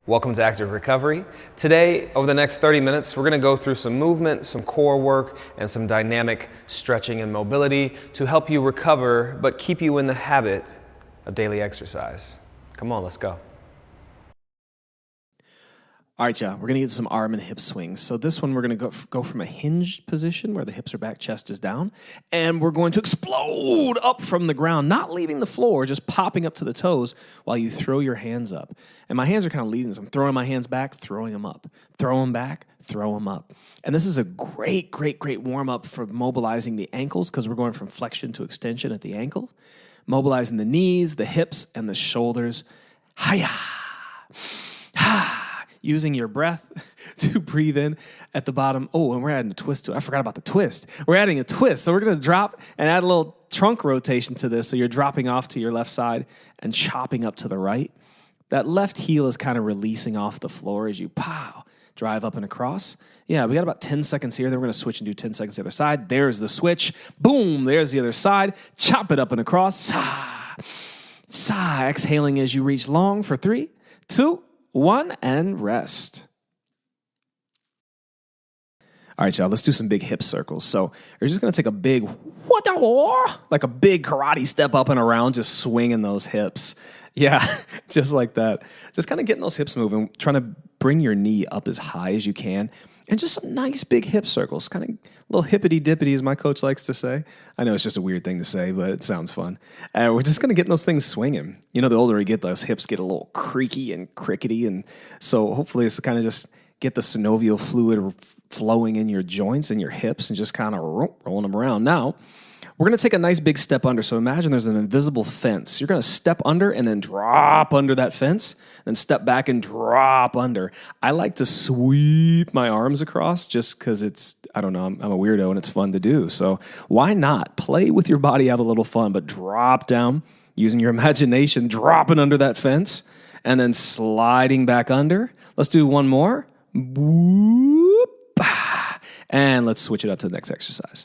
Welcome to Active Recovery. Today, over the next 30 minutes, we're going to go through some movement, some core work, and some dynamic stretching and mobility to help you recover, but keep you in the habit of daily exercise. Come on, let's go. All right, y'all, we're going to get some arm and hip swings. So this one, we're going to go from a hinged position where the hips are back, chest is down, and we're going to explode up from the ground, not leaving the floor, just popping up to the toes while you throw your hands up. And my hands are kind of leading this. I'm throwing my hands back, throwing them up, throw them back, throw them up. And this is a great warm-up for mobilizing the ankles because we're going from flexion to extension at the ankle, mobilizing the knees, the hips, and the shoulders. Hiya! Ha! Using your breath to breathe in at the bottom. Oh, and we're adding a twist to it. I forgot about the twist. We're adding a twist. So we're going to drop and add a little trunk rotation to this. So you're dropping off to your left side and chopping up to the right. That left heel is kind of releasing off the floor as you pow, drive up and across. Yeah, we got about 10 seconds here. Then we're going to switch and do 10 seconds the other side. There's the switch. Boom, there's the other side. Chop it up and across. Sigh. Sigh. Exhaling as you reach long for 3, 2, 1, and rest. All right, y'all, let's do some big hip circles. So you're just going to take a big, like a big karate step up and around, just swinging those hips. Yeah, just like that. Just kind of getting those hips moving, trying to bring your knee up as high as you can. And just some nice big hip circles, kind of little hippity-dippity, as my coach likes to say. I know it's just a weird thing to say, but it sounds fun. We're just going to get those things swinging. You know, the older we get, those hips get a little creaky and crickety. And so hopefully it's kind of just get the synovial fluid flowing in your joints and your hips and just kind of rolling them around. Now, we're going to take a nice big step under. So imagine there's an invisible fence. You're going to step under and then drop under that fence, then step back and drop under. I like to sweep my arms across just because it's, I don't know, I'm a weirdo and it's fun to do. So why not? Play with your body, have a little fun, but drop down using your imagination, dropping under that fence and then sliding back under. Let's do one more. Whoop. And let's switch it up to the next exercise.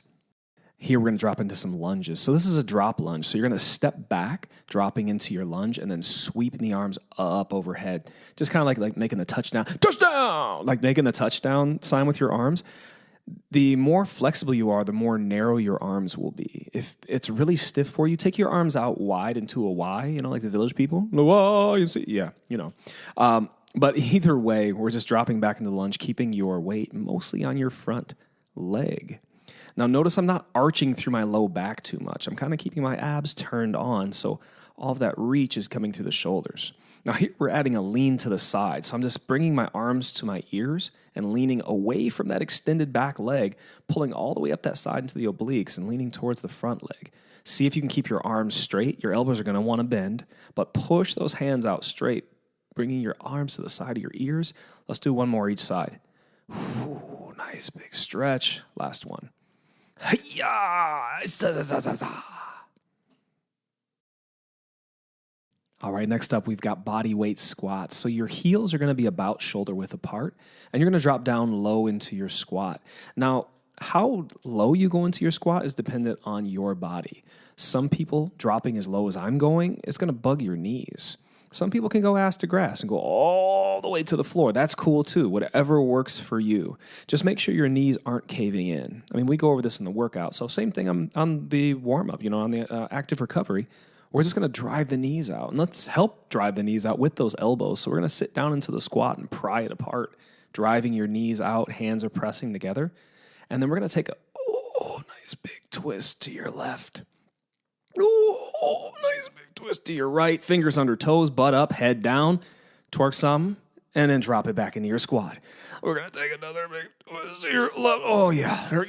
Here we're going to drop into some lunges. So this is a drop lunge. So you're going to step back, dropping into your lunge, and then sweeping the arms up overhead. Just kind of like making the touchdown, like making the touchdown sign with your arms. The more flexible you are, the more narrow your arms will be. If it's really stiff for you, take your arms out wide into a Y, you know, like the village people. Yeah, you know. But either way, we're just dropping back into the lunge, keeping your weight mostly on your front leg. Now, notice I'm not arching through my low back too much. I'm kind of keeping my abs turned on, so all of that reach is coming through the shoulders. Now, here we're adding a lean to the side. So I'm just bringing my arms to my ears and leaning away from that extended back leg, pulling all the way up that side into the obliques and leaning towards the front leg. See if you can keep your arms straight. Your elbows are going to want to bend, but push those hands out straight, bringing your arms to the side of your ears. Let's do one more each side. Ooh, nice big stretch. Last one. All right, next up, we've got body weight squats. So your heels are going to be about shoulder width apart, and you're going to drop down low into your squat. Now, how low you go into your squat is dependent on your body. Some people dropping as low as I'm going, it's going to bug your knees. Some people can go ass to grass and go all the way to the floor. That's cool too, whatever works for you. Just make sure your knees aren't caving in. I mean, we go over this in the workout. So same thing on the warm-up, you know, on the active recovery. We're just going to drive the knees out. And let's help drive the knees out with those elbows. So we're going to sit down into the squat and pry it apart, driving your knees out, hands are pressing together. And then we're going to take a nice big twist to your left. Oh, nice big twist to your right. Fingers under toes, butt up, head down. Twerk some, and then drop it back into your squat. We're going to take another big twist to your left. Oh, yeah. There we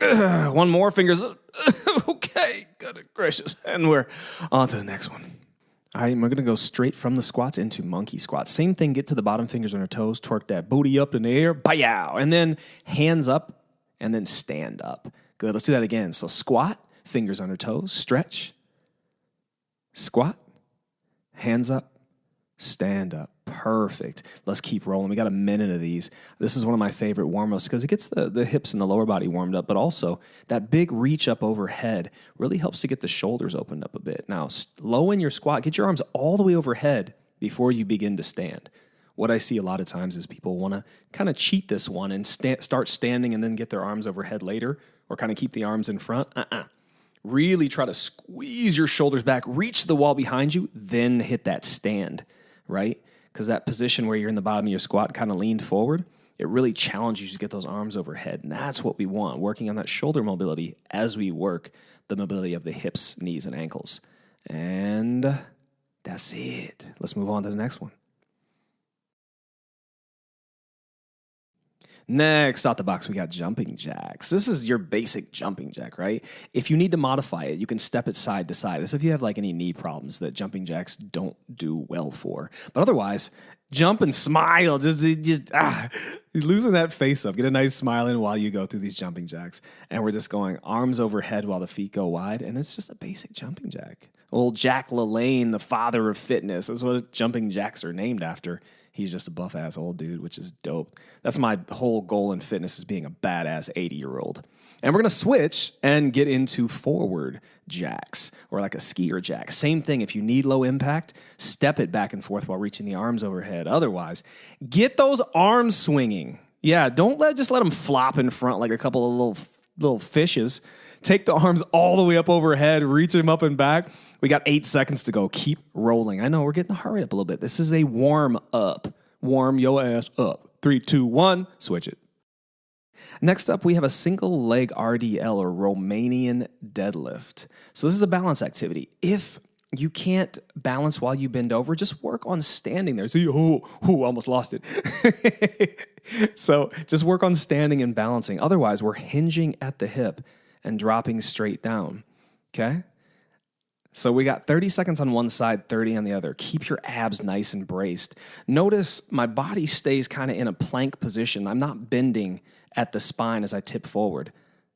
go. One more, fingers up. Okay, good gracious. And we're on to the next one. All right, we're going to go straight from the squats into monkey squats. Same thing, get to the bottom, fingers under toes, twerk that booty up in the air, bow, and then hands up, and then stand up. Good, let's do that again. So squat. Fingers under toes, stretch, squat, hands up, stand up. Perfect. Let's keep rolling. We got a minute of these. This is one of my favorite warm-ups because it gets the hips and the lower body warmed up, but also that big reach up overhead really helps to get the shoulders opened up a bit. Now, low in your squat, get your arms all the way overhead before you begin to stand. What I see a lot of times is people want to kind of cheat this one and start standing and then get their arms overhead later, or kind of keep the arms in front. Really try to squeeze your shoulders back, reach the wall behind you, then hit that stand, right? Because that position where you're in the bottom of your squat kind of leaned forward, it really challenges you to get those arms overhead. And that's what we want, working on that shoulder mobility as we work the mobility of the hips, knees, and ankles. And that's it. Let's move on to the next one. Next out the box, we got jumping jacks. This is your basic jumping jack, right? If you need to modify it, you can step it side to side. This if you have like any knee problems that jumping jacks don't do well for. But otherwise, jump and smile. Just losing that face up. Get a nice smile in while you go through these jumping jacks. And we're just going arms overhead while the feet go wide. And it's just a basic jumping jack. Old Jack LaLanne, the father of fitness, is what jumping jacks are named after. He's just a buff-ass old dude, which is dope. That's my whole goal in fitness, is being a badass 80-year-old. And we're going to switch and get into forward jacks, or like a skier jack. Same thing. If you need low impact, step it back and forth while reaching the arms overhead. Otherwise, get those arms swinging. Yeah, don't just let them flop in front like a couple of little fishes. Take the arms all the way up overhead, reach them up and back. We got 8 seconds to go. Keep rolling. I know we're getting hurried up a little bit. This is a warm up. Warm your ass up. 3, 2, 1, switch it. Next up, we have a single leg RDL, or Romanian deadlift. So this is a balance activity. If you can't balance while you bend over, just work on standing there. See, almost lost it. So just work on standing and balancing. Otherwise, we're hinging at the hip and dropping straight down, okay? So we got 30 seconds on one side, 30 on the other. Keep your abs nice and braced. Notice my body stays kind of in a plank position. I'm not bending at the spine as I tip forward,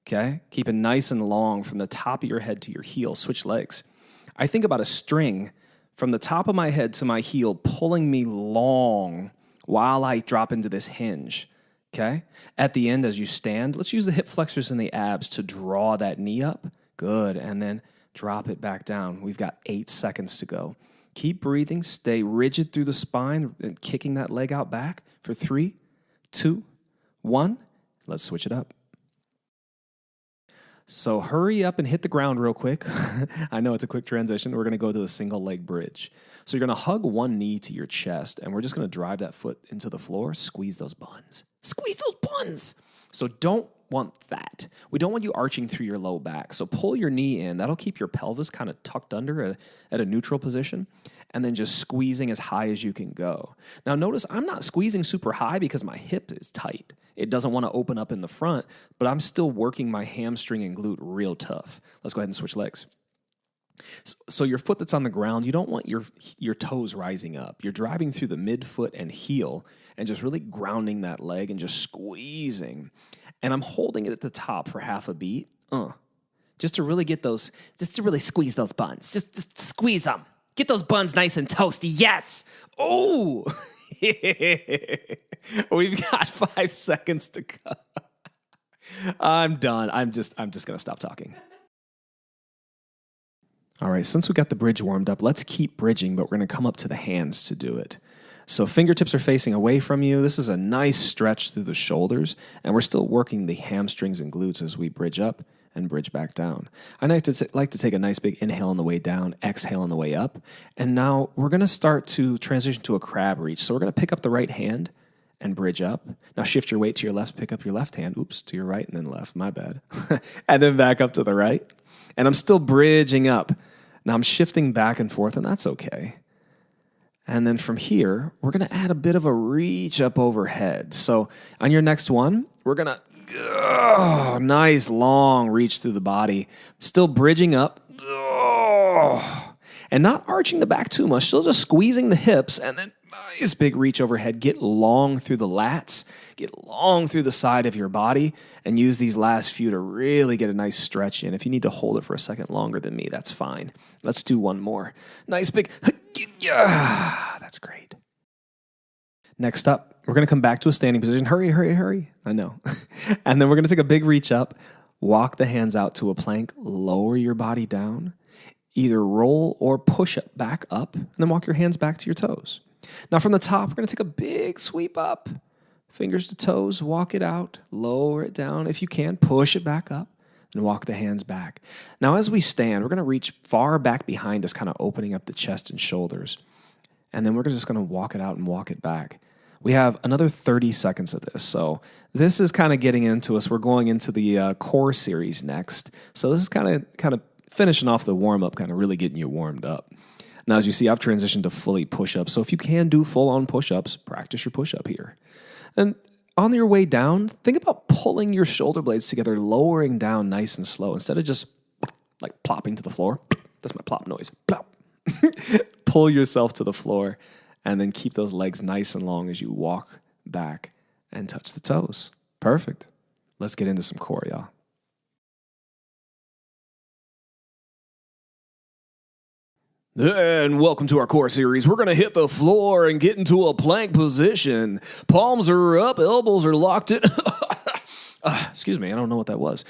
okay? Keep it nice and long from the top of your head to your heel. Switch legs. I think about a string from the top of my head to my heel pulling me long while I drop into this hinge. Okay? At the end, as you stand, let's use the hip flexors and the abs to draw that knee up. Good. And then drop it back down. We've got 8 seconds to go. Keep breathing. Stay rigid through the spine and kicking that leg out back for 3, 2, 1. Let's switch it up. So hurry up and hit the ground real quick. I know it's a quick transition. We're going to go to the single leg bridge. So you're going to hug one knee to your chest, and we're just going to drive that foot into the floor. Squeeze those buns. Squeeze those buns. So don't want that. We don't want you arching through your low back. So pull your knee in. That'll keep your pelvis kind of tucked under at a neutral position, and then just squeezing as high as you can go. Now notice I'm not squeezing super high because my hip is tight. It doesn't want to open up in the front, but I'm still working my hamstring and glute real tough. Let's go ahead and switch legs. So your foot that's on the ground, you don't want your toes rising up. You're driving through the midfoot and heel and just really grounding that leg and just squeezing. And I'm holding it at the top for half a beat. Just to really get those, just to really squeeze those buns. Just squeeze them. Get those buns nice and toasty. Yes. Oh. We've got 5 seconds to go. I'm done. I'm just going to stop talking. All right, since we got the bridge warmed up, let's keep bridging, but we're going to come up to the hands to do it. So fingertips are facing away from you. This is a nice stretch through the shoulders, and we're still working the hamstrings and glutes as we bridge up and bridge back down. I like to take a nice big inhale on the way down, exhale on the way up, and now we're going to start to transition to a crab reach. So we're going to pick up the right hand and bridge up. Now shift your weight to your left, pick up your left hand. Oops, to your right and then left, my bad. And then back up to the right. And I'm still bridging up. Now I'm shifting back and forth, and that's okay. And then from here, we're going to add a bit of a reach up overhead. So on your next one, we're going to, nice long reach through the body. Still bridging up. And not arching the back too much. Still just squeezing the hips, and then nice big reach overhead. Get long through the lats. Get long through the side of your body, and use these last few to really get a nice stretch in. If you need to hold it for a second longer than me, that's fine. Let's do one more. Nice big, that's great. Next up, we're going to come back to a standing position. Hurry, hurry, hurry. I know. And then we're going to take a big reach up, walk the hands out to a plank, lower your body down. Either roll or push it back up, and then walk your hands back to your toes. Now from the top, we're going to take a big sweep up. Fingers to toes, walk it out, lower it down. If you can, push it back up, and walk the hands back. Now as we stand, we're going to reach far back behind us, kind of opening up the chest and shoulders. And then we're just going to walk it out and walk it back. We have another 30 seconds of this. So this is kind of getting into us. We're going into the core series next. So this is kind of finishing off the warm-up, kind of really getting you warmed up. Now, as you see, I've transitioned to fully push-ups. So if you can do full-on push-ups, practice your push-up here. And on your way down, think about pulling your shoulder blades together, lowering down nice and slow, instead of just like plopping to the floor. That's my plop noise. Plop. Pull yourself to the floor, and then keep those legs nice and long as you walk back and touch the toes. Perfect. Let's get into some core, y'all. And welcome to our core series. We're going to hit the floor and get into a plank position. Palms are up, elbows are locked in. Excuse me, I don't know what that was.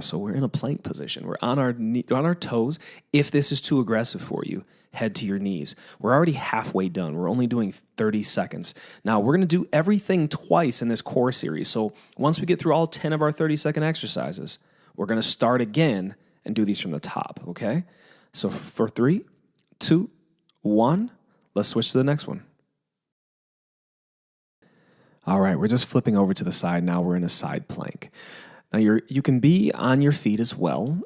So we're in a plank position. We're on our toes. If this is too aggressive for you, head to your knees. We're already halfway done. We're only doing 30 seconds. Now, we're going to do everything twice in this core series. So once we get through all 10 of our 30-second exercises, we're going to start again and do these from the top, okay? So for 3, 2, 1, let's switch to the next one. All right, we're just flipping over to the side now. We're in a side plank. Now, you can be on your feet as well,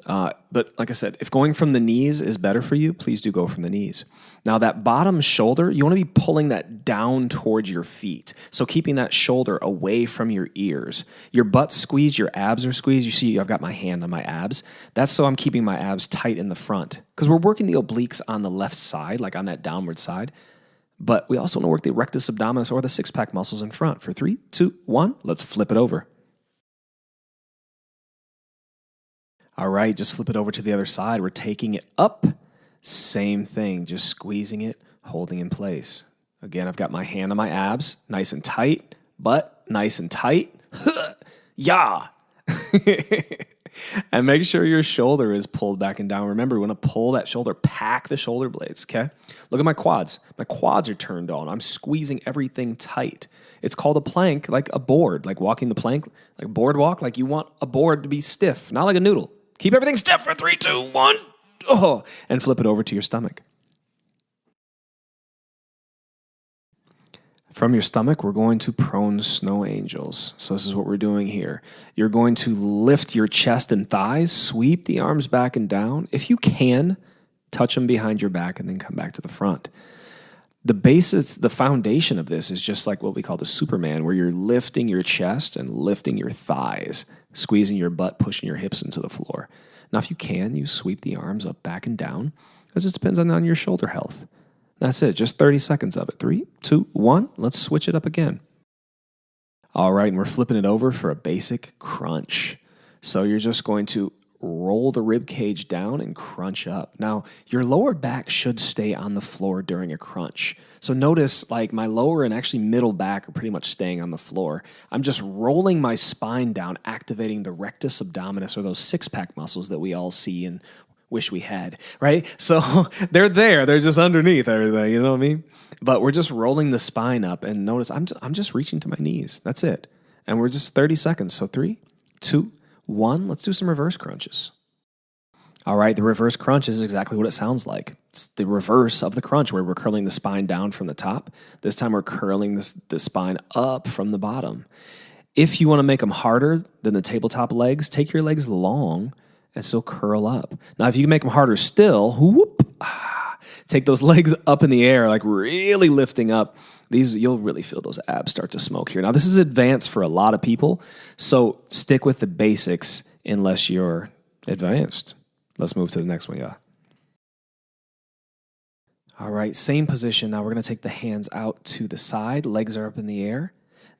but like I said, if going from the knees is better for you, please do go from the knees. Now, that bottom shoulder, you want to be pulling that down towards your feet, so keeping that shoulder away from your ears. Your butt's squeezed, your abs are squeezed. You see, I've got my hand on my abs. That's so I'm keeping my abs tight in the front, because we're working the obliques on the left side, like on that downward side. But we also want to work the rectus abdominis or the six-pack muscles in front. For 3, 2, 1, let's flip it over. All right, just flip it over to the other side. We're taking it up. Same thing, just squeezing it, holding in place. Again, I've got my hand on my abs, nice and tight, butt nice and tight. Yeah. And make sure your shoulder is pulled back and down. Remember, we want to pull that shoulder, pack the shoulder blades, okay? Look at my quads. My quads are turned on. I'm squeezing everything tight. It's called a plank, like a board, like walking the plank, like boardwalk, like you want a board to be stiff, not like a noodle. Keep everything stiff for 3, 2, 1. Oh, and flip it over to your stomach. From your stomach, we're going to prone snow angels. So this is what we're doing here. You're going to lift your chest and thighs, sweep the arms back and down. If you can, touch them behind your back and then come back to the front. The basis, the foundation of this is just like what we call the Superman, where you're lifting your chest and lifting your thighs, squeezing your butt, pushing your hips into the floor. Now, if you can, you sweep the arms up, back, and down. It just depends on your shoulder health. That's it, just 30 seconds of it. 3, 2, 1, let's switch it up again. All right, and we're flipping it over for a basic crunch. So you're just going to roll the rib cage down and crunch up. Now, your lower back should stay on the floor during a crunch. So notice like my lower and actually middle back are pretty much staying on the floor. I'm just rolling my spine down, activating the rectus abdominis, or those six-pack muscles that we all see and wish we had, right? So they're there. They're just underneath everything, you know what I mean? But we're just rolling the spine up, and notice I'm just reaching to my knees. That's it. And we're just 30 seconds. So 3, 2, 1, let's do some reverse crunches. All right, the reverse crunch is exactly what it sounds like. It's the reverse of the crunch, where we're curling the spine down from the top. This time we're curling the spine up from the bottom. If you want to make them harder than the tabletop legs, take your legs long and still curl up. Now, if you can make them harder still, take those legs up in the air, like really lifting up. You'll really feel those abs start to smoke here. Now, this is advanced for a lot of people, so stick with the basics unless you're advanced. Let's move to the next one, yeah. All right, same position. Now we're going to take the hands out to the side. Legs are up in the air.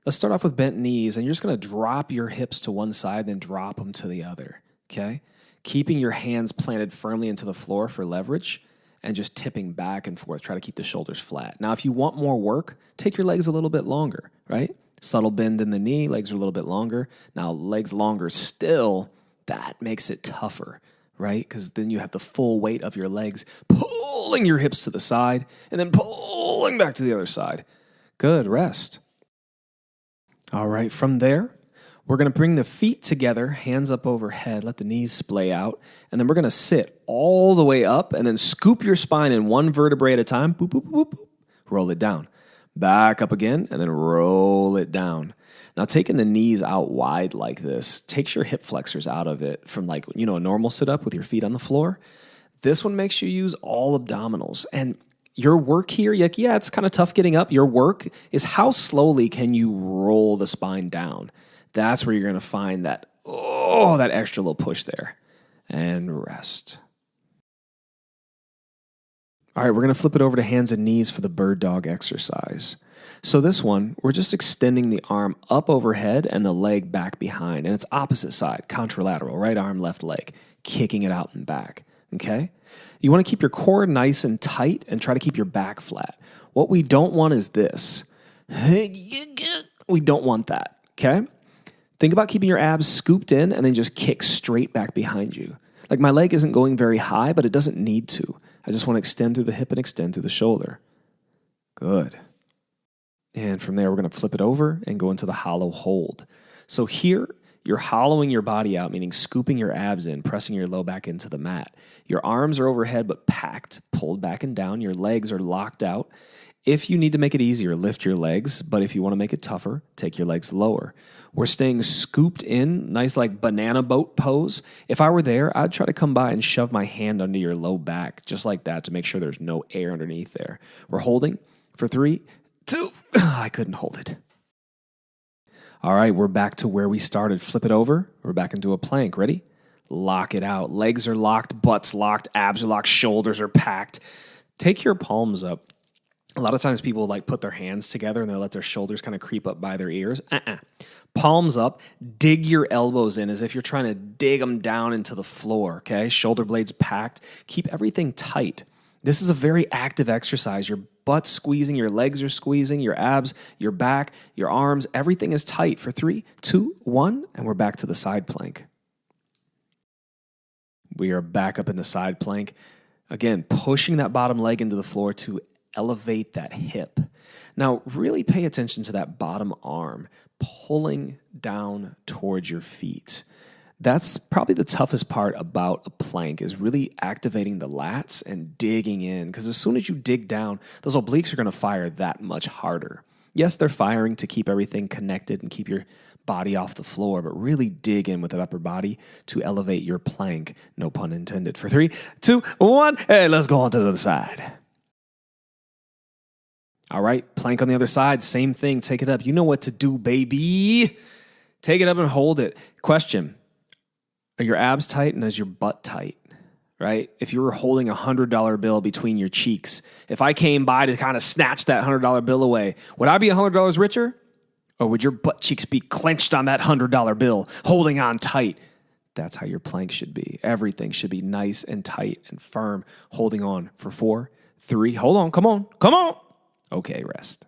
Let's start off with bent knees, and you're just going to drop your hips to one side, then drop them to the other, okay? Keeping your hands planted firmly into the floor for leverage, and just tipping back and forth. Try to keep the shoulders flat. Now, if you want more work, take your legs a little bit longer, right? Subtle bend in the knee, legs are a little bit longer. Now, legs longer still, that makes it tougher. right? Because then you have the full weight of your legs pulling your hips to the side and then pulling back to the other side. Good, rest. All right, from there, we're going to bring the feet together, hands up overhead, let the knees splay out, and then we're going to sit all the way up and then scoop your spine in one vertebrae at a time. Boop, boop, boop, boop. Roll it down. Back up again, and then roll it down. Now, taking the knees out wide like this takes your hip flexors out of it from a normal sit-up with your feet on the floor. This one makes you use all abdominals. And your work here, it's kind of tough getting up. Your work is how slowly can you roll the spine down. That's where you're going to find that extra little push there. And rest. All right, we're going to flip it over to hands and knees for the bird dog exercise. So this one, we're just extending the arm up overhead and the leg back behind. And it's opposite side, contralateral, right arm, left leg, kicking it out and back, okay? You want to keep your core nice and tight and try to keep your back flat. What we don't want is this. We don't want that, okay? Think about keeping your abs scooped in and then just kick straight back behind you. Like my leg isn't going very high, but it doesn't need to. I just want to extend through the hip and extend through the shoulder. Good. And from there, we're going to flip it over and go into the hollow hold. So here, you're hollowing your body out, meaning scooping your abs in, pressing your low back into the mat. Your arms are overhead but packed, pulled back and down. Your legs are locked out. If you need to make it easier, lift your legs. But if you want to make it tougher, take your legs lower. We're staying scooped in, nice like banana boat pose. If I were there, I'd try to come by and shove my hand under your low back, just like that, to make sure there's no air underneath there. We're holding for 3, 2. I couldn't hold it. All right, we're back to where we started. Flip it over. We're back into a plank. Ready? Lock it out. Legs are locked, butts locked, abs are locked, shoulders are packed. Take your palms up. A lot of times people put their hands together and they let their shoulders kind of creep up by their ears. Palms up, dig your elbows in as if you're trying to dig them down into the floor, okay? Shoulder blades packed. Keep everything tight. This is a very active exercise. Your butt's squeezing, your legs are squeezing, your abs, your back, your arms, everything is tight for 3, 2, 1, and we're back to the side plank. We are back up in the side plank. Again, pushing that bottom leg into the floor to elevate that hip. Now, really pay attention to that bottom arm pulling down towards your feet. That's probably the toughest part about a plank is really activating the lats and digging in. Because as soon as you dig down, those obliques are going to fire that much harder. Yes, they're firing to keep everything connected and keep your body off the floor, but really dig in with that upper body to elevate your plank. No pun intended. For 3, 2, 1. Hey, let's go on to the other side. All right, plank on the other side, same thing. Take it up. You know what to do, baby. Take it up and hold it. Question. Are your abs tight and is your butt tight, right? If you were holding a $100 bill between your cheeks, if I came by to kind of snatch that $100 bill away, would I be $100 richer? Or would your butt cheeks be clenched on that $100 bill, holding on tight? That's how your plank should be. Everything should be nice and tight and firm, holding on for 4, 3, hold on, come on. Okay, rest.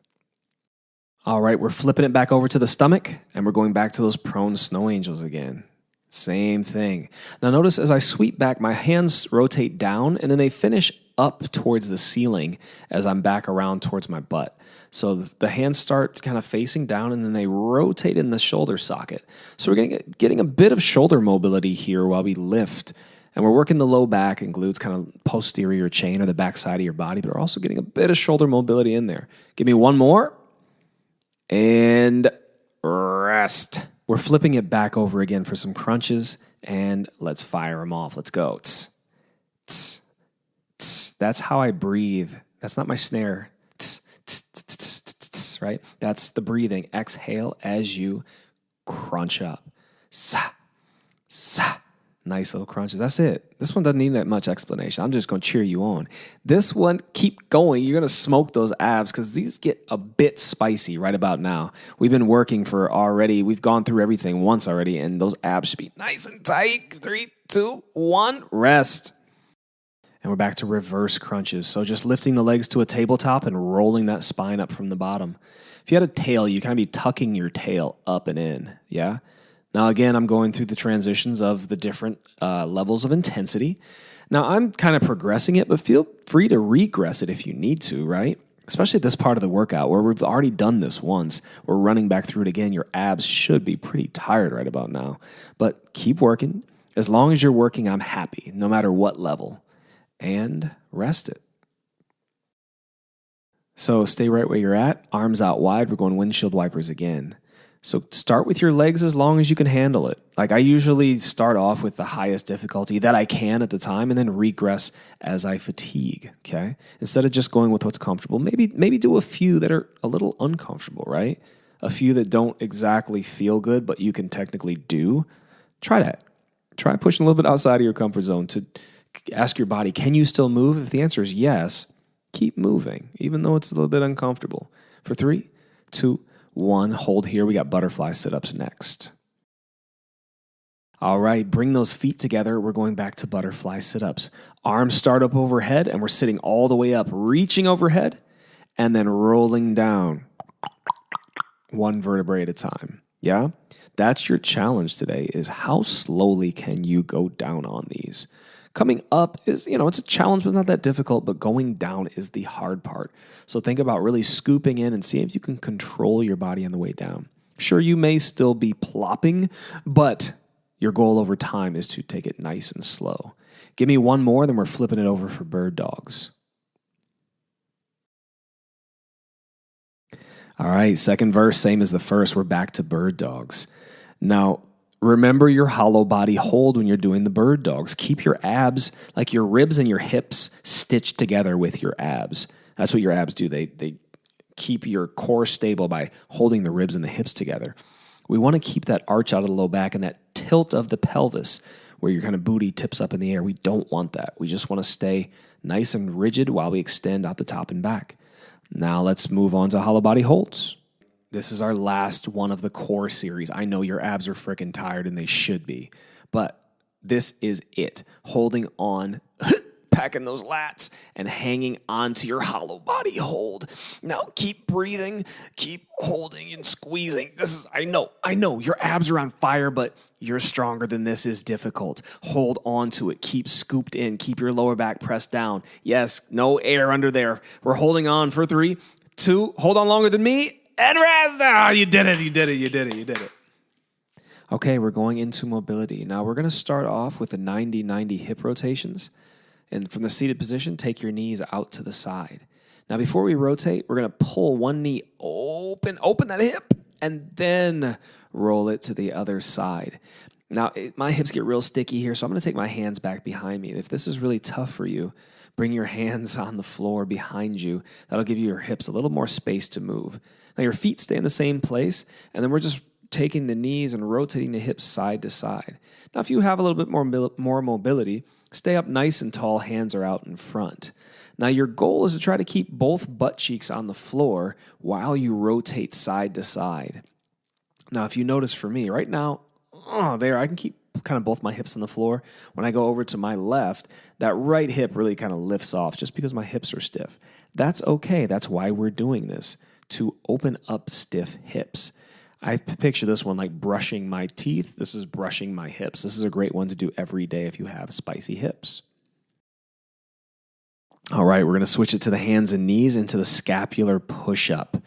All right, we're flipping it back over to the stomach, and we're going back to those prone snow angels again. Same thing. Now notice as I sweep back, my hands rotate down, and then they finish up towards the ceiling as I'm back around towards my butt. So the hands start kind of facing down, and then they rotate in the shoulder socket. So we're getting a bit of shoulder mobility here while we lift. And we're working the low back and glutes, kind of posterior chain or the back side of your body, but we're also getting a bit of shoulder mobility in there. Give me one more. And rest. We're flipping it back over again for some crunches, and let's fire them off. Let's go. Tss, tss, tss. That's how I breathe. That's not my snare. Tss, tss, tss, tss, tss, tss, right? That's the breathing. Exhale as you crunch up. Sa, sa. Nice little crunches. That's it. This one doesn't need that much explanation. I'm just going to cheer you on. This one, keep going. You're going to smoke those abs because these get a bit spicy right about now. We've been working we've gone through everything once already, and those abs should be nice and tight. 3, 2, 1, rest. And we're back to reverse crunches. So just lifting the legs to a tabletop and rolling that spine up from the bottom. If you had a tail, you kind of be tucking your tail up and in, yeah? Now, again, I'm going through the transitions of the different levels of intensity. Now, I'm kind of progressing it, but feel free to regress it if you need to, right? Especially this part of the workout where we've already done this once. We're running back through it again. Your abs should be pretty tired right about now. But keep working. As long as you're working, I'm happy, no matter what level. And rest it. So stay right where you're at, arms out wide. We're going windshield wipers again. So start with your legs as long as you can handle it. Like I usually start off with the highest difficulty that I can at the time and then regress as I fatigue, okay? Instead of just going with what's comfortable, maybe do a few that are a little uncomfortable, right? A few that don't exactly feel good, but you can technically do. Try that. Try pushing a little bit outside of your comfort zone to ask your body, can you still move? If the answer is yes, keep moving, even though it's a little bit uncomfortable. For 3, 2, 1, hold here. We got butterfly sit-ups next. All right, bring those feet together. We're going back to butterfly sit-ups. Arms start up overhead, and we're sitting all the way up, reaching overhead, and then rolling down one vertebrae at a time. Yeah? That's your challenge today, is how slowly can you go down on these? Coming up is, it's a challenge, but it's not that difficult, but going down is the hard part. So think about really scooping in and seeing if you can control your body on the way down. Sure, you may still be plopping, but your goal over time is to take it nice and slow. Give me one more, then we're flipping it over for bird dogs. All right, second verse, same as the first. We're back to bird dogs. Now, remember your hollow body hold when you're doing the bird dogs. Keep your abs, like your ribs and your hips, stitched together with your abs. That's what your abs do. They keep your core stable by holding the ribs and the hips together. We want to keep that arch out of the low back and that tilt of the pelvis where your kind of booty tips up in the air. We don't want that. We just want to stay nice and rigid while we extend out the top and back. Now let's move on to hollow body holds. This is our last one of the core series. I know your abs are freaking tired and they should be, but this is it. Holding on, packing those lats and hanging onto your hollow body hold. Now keep breathing, keep holding and squeezing. I know your abs are on fire, but you're stronger than this is difficult. Hold on to it. Keep scooped in. Keep your lower back pressed down. Yes, no air under there. We're holding on for 3, 2, hold on longer than me. And rest. Oh, you did it. Okay, we're going into mobility. Now we're going to start off with the 90-90 hip rotations. And from the seated position, take your knees out to the side. Now before we rotate, we're going to pull one knee open that hip, and then roll it to the other side. Now, my hips get real sticky here, so I'm going to take my hands back behind me. If this is really tough for you, bring your hands on the floor behind you. That'll give you your hips a little more space to move. Now your feet stay in the same place, and then we're just taking the knees and rotating the hips side to side. Now if you have a little bit more mobility, stay up nice and tall, hands are out in front. Now your goal is to try to keep both butt cheeks on the floor while you rotate side to side. Now if you notice for me, right now, I can keep kind of both my hips on the floor. When I go over to my left, that right hip really kind of lifts off just because my hips are stiff. That's okay. That's why we're doing this, to open up stiff hips. I picture this one like brushing my teeth. This is brushing my hips. This is a great one to do every day if you have spicy hips. All right, we're going to switch it to the hands and knees into the scapular push-up.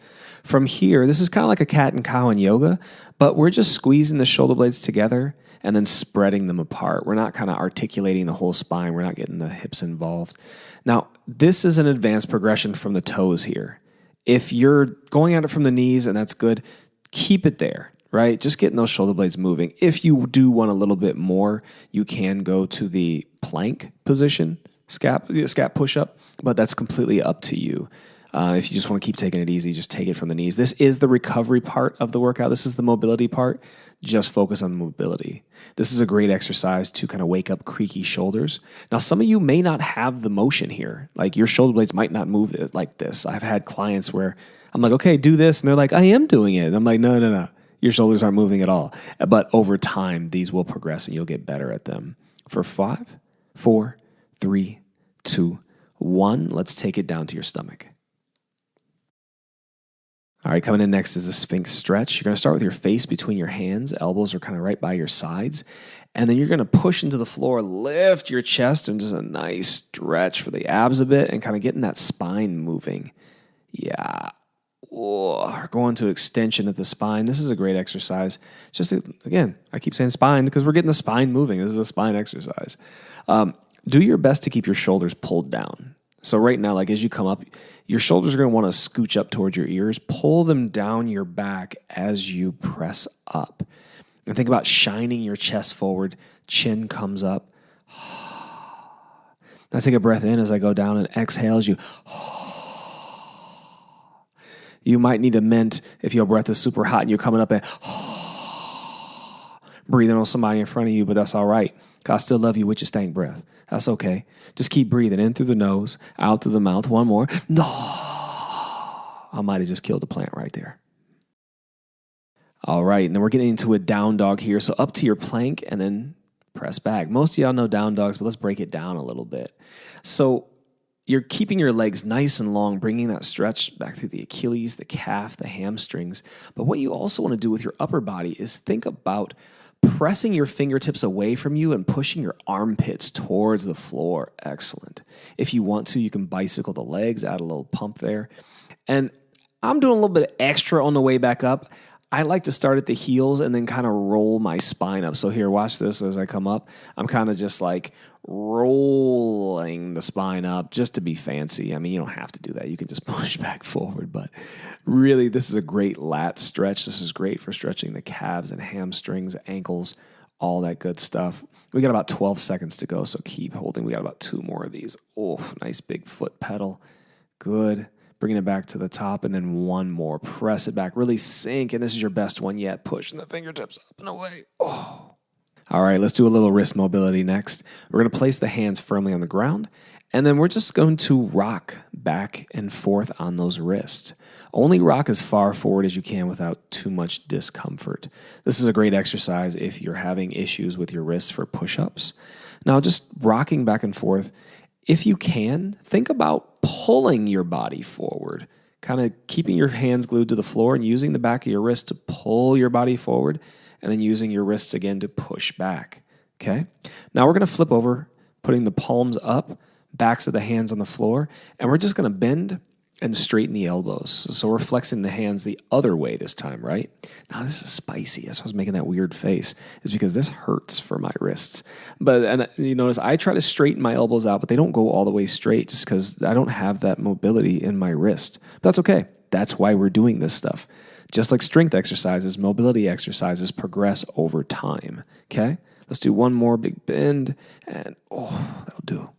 From here, this is kind of like a cat and cow in yoga, but we're just squeezing the shoulder blades together and then spreading them apart. We're not kind of articulating the whole spine. We're not getting the hips involved. Now, this is an advanced progression from the toes here. If you're going at it from the knees, and that's good, keep it there, right? Just getting those shoulder blades moving. If you do want a little bit more, you can go to the plank position, scap push-up, but that's completely up to you. If you just want to keep taking it easy, just take it from the knees. This is the recovery part of the workout. This is the mobility part. Just focus on the mobility. This is a great exercise to kind of wake up creaky shoulders. Now, some of you may not have the motion here. Like your shoulder blades might not move like this. I've had clients where I'm like, okay, do this. And they're like, I am doing it. And I'm like, no. Your shoulders aren't moving at all. But over time, these will progress and you'll get better at them. For 5, 4, 3, 2, 1, let's take it down to your stomach. All right, coming in next is the Sphinx stretch. You're going to start with your face between your hands. Elbows are kind of right by your sides. And then you're going to push into the floor, lift your chest, and just a nice stretch for the abs a bit and kind of getting that spine moving. Yeah. We're going to extension at the spine. This is a great exercise. Just, again, I keep saying spine because we're getting the spine moving. This is a spine exercise. Do your best to keep your shoulders pulled down. So right now, like as you come up, your shoulders are going to want to scooch up towards your ears. Pull them down your back as you press up. And think about shining your chest forward. Chin comes up. Now take a breath in as I go down and exhale as you. You might need a mint if your breath is super hot and you're coming up and breathing on somebody in front of you, but that's all right. I still love you with your stank breath. That's okay. Just keep breathing in through the nose, out through the mouth. One more. No. I might have just killed the plant right there. All right, and then we're getting into a down dog here. So up to your plank and then press back. Most of y'all know down dogs, but let's break it down a little bit. So you're keeping your legs nice and long, bringing that stretch back through the Achilles, the calf, the hamstrings. But what you also want to do with your upper body is think about pressing your fingertips away from you and pushing your armpits towards the floor. Excellent. If you want to, you can bicycle the legs, add a little pump there. And I'm doing a little bit extra on the way back up. I like to start at the heels and then kind of roll my spine up. So here, watch this as I come up. I'm kind of just like rolling the spine up just to be fancy. I mean, you don't have to do that. You can just push back forward. But really, this is a great lat stretch. This is great for stretching the calves and hamstrings, ankles, all that good stuff. We got about 12 seconds to go, so keep holding. We got about 2 more of these. Oh, nice big foot pedal. Good. Bringing it back to the top, and then 1 more. Press it back. Really sink, and this is your best one yet. Pushing the fingertips up and away. Oh. All right, let's do a little wrist mobility next. We're going to place the hands firmly on the ground, and then we're just going to rock back and forth on those wrists. Only rock as far forward as you can without too much discomfort. This is a great exercise if you're having issues with your wrists for push-ups. Now, just rocking back and forth. If you can, think about pulling your body forward, kind of keeping your hands glued to the floor and using the back of your wrist to pull your body forward, and then using your wrists again to push back, okay? Now we're going to flip over, putting the palms up, backs of the hands on the floor, and we're just going to bend and straighten the elbows. So we're flexing the hands the other way this time, right? Now this is spicy. That's why I was making that weird face, is because this hurts for my wrists. And you notice I try to straighten my elbows out, but they don't go all the way straight just because I don't have that mobility in my wrist. But that's okay. That's why we're doing this stuff. Just like strength exercises, mobility exercises progress over time, okay? Let's do 1 more big bend, and that'll do.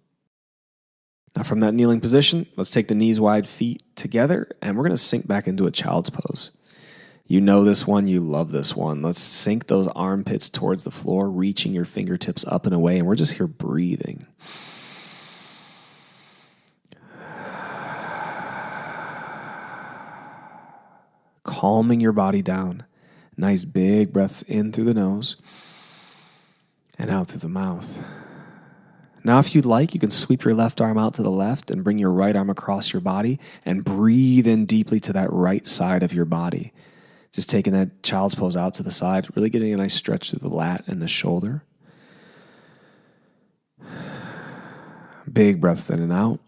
Now from that kneeling position, let's take the knees wide, feet together, and we're going to sink back into a child's pose. You know this one, you love this one. Let's sink those armpits towards the floor, reaching your fingertips up and away, and we're just here breathing. Calming your body down. Nice big breaths in through the nose and out through the mouth. Now, if you'd like, you can sweep your left arm out to the left and bring your right arm across your body and breathe in deeply to that right side of your body. Just taking that child's pose out to the side, really getting a nice stretch through the lat and the shoulder. Big breaths in and out.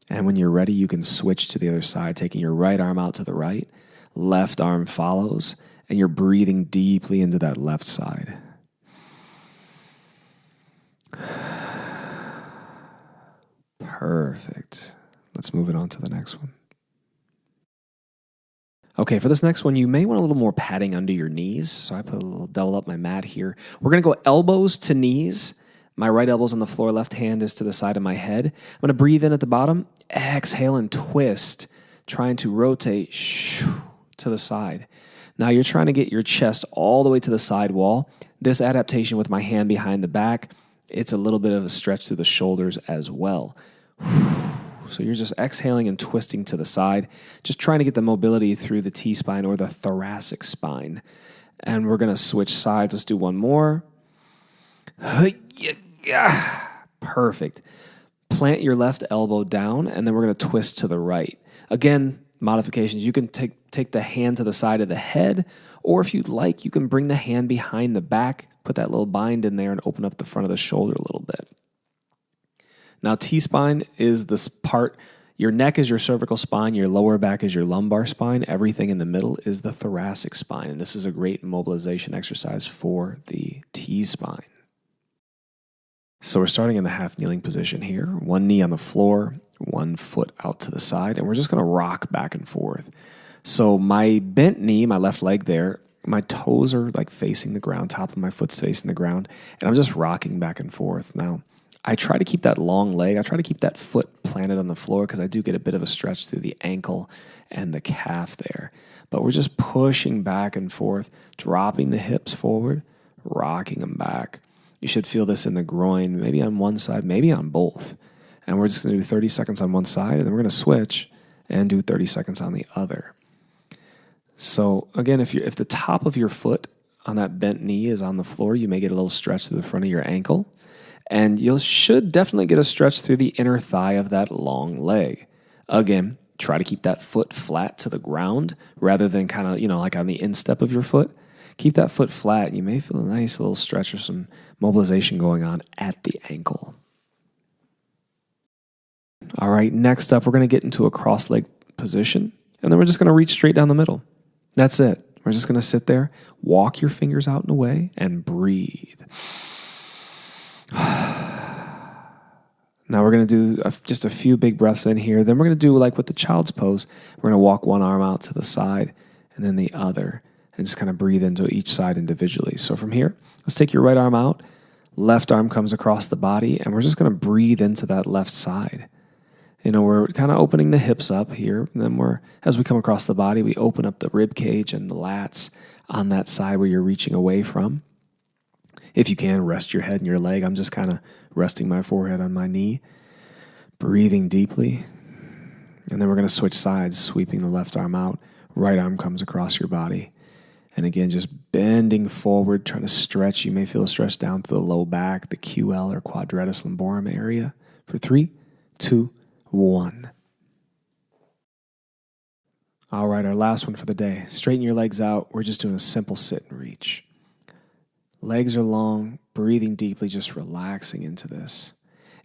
And when you're ready, you can switch to the other side, taking your right arm out to the right, left arm follows, and you're breathing deeply into that left side. Perfect. Let's move it on to the next one. Okay, for this next one, you may want a little more padding under your knees. So I put a little double up my mat here. We're going to go elbows to knees. My right elbow's on the floor, left hand is to the side of my head. I'm going to breathe in at the bottom, exhale and twist, trying to rotate to the side. Now you're trying to get your chest all the way to the side wall. This adaptation with my hand behind the back, it's a little bit of a stretch through the shoulders as well. So you're just exhaling and twisting to the side, just trying to get the mobility through the T-spine or the thoracic spine. And we're going to switch sides. Let's do one more. Perfect. Plant your left elbow down, and then we're going to twist to the right. Again, modifications. You can take take the hand to the side of the head, or if you'd like, you can bring the hand behind the back, put that little bind in there and open up the front of the shoulder a little bit. Now, T-spine is this part, your neck is your cervical spine, your lower back is your lumbar spine, everything in the middle is the thoracic spine, and this is a great mobilization exercise for the T-spine. So we're starting in the half kneeling position here, one knee on the floor, one foot out to the side, and we're just going to rock back and forth. So my bent knee, my left leg there, my toes are like facing the ground, top of my foot's facing the ground, and I'm just rocking back and forth. Now, I try to keep that long leg, I try to keep that foot planted on the floor because I do get a bit of a stretch through the ankle and the calf there. But we're just pushing back and forth, dropping the hips forward, rocking them back. You should feel this in the groin, maybe on one side, maybe on both. And we're just going to do 30 seconds on one side, and then we're going to switch and do 30 seconds on the other. So again, if the top of your foot on that bent knee is on the floor, you may get a little stretch through the front of your ankle. And you should definitely get a stretch through the inner thigh of that long leg. Again, try to keep that foot flat to the ground rather than kind of, like on the instep of your foot. Keep that foot flat. You may feel a nice little stretch or some mobilization going on at the ankle. All right, next up, we're going to get into a cross-leg position, and then we're just going to reach straight down the middle. That's it. We're just going to sit there, walk your fingers out and away, and breathe. Now we're going to do just a few big breaths in here. Then we're going to do like with the child's pose. We're going to walk one arm out to the side and then the other and just kind of breathe into each side individually. So from here, let's take your right arm out. Left arm comes across the body and we're just going to breathe into that left side. We're kind of opening the hips up here. And then as we come across the body, we open up the rib cage and the lats on that side where you're reaching away from. If you can, rest your head and your leg. I'm just kind of resting my forehead on my knee, breathing deeply. And then we're going to switch sides, sweeping the left arm out. Right arm comes across your body. And again, just bending forward, trying to stretch. You may feel a stretch down to the low back, the QL or quadratus lumborum area. For 3, 2, 1. All right, our last one for the day. Straighten your legs out. We're just doing a simple sit and reach. Legs are long, breathing deeply, just relaxing into this.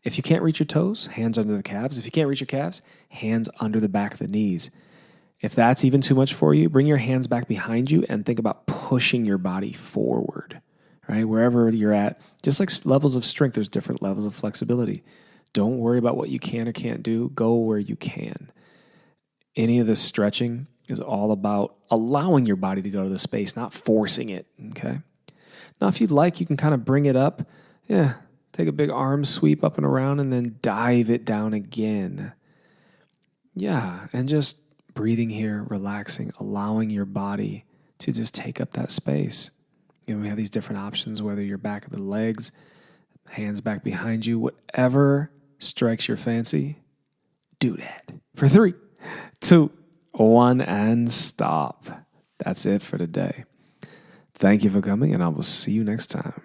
If you can't reach your toes, hands under the calves. If you can't reach your calves, hands under the back of the knees. If that's even too much for you, bring your hands back behind you and think about pushing your body forward, right? Wherever you're at, just like levels of strength, there's different levels of flexibility. Don't worry about what you can or can't do. Go where you can. Any of this stretching is all about allowing your body to go to the space, not forcing it, okay? Now, if you'd like, you can kind of bring it up. Yeah, take a big arm sweep up and around and then dive it down again. Yeah, and just breathing here, relaxing, allowing your body to just take up that space. We have these different options, whether you're back of the legs, hands back behind you, whatever strikes your fancy, do that. For 3, 2, 1, and stop. That's it for today. Thank you for coming, and I will see you next time.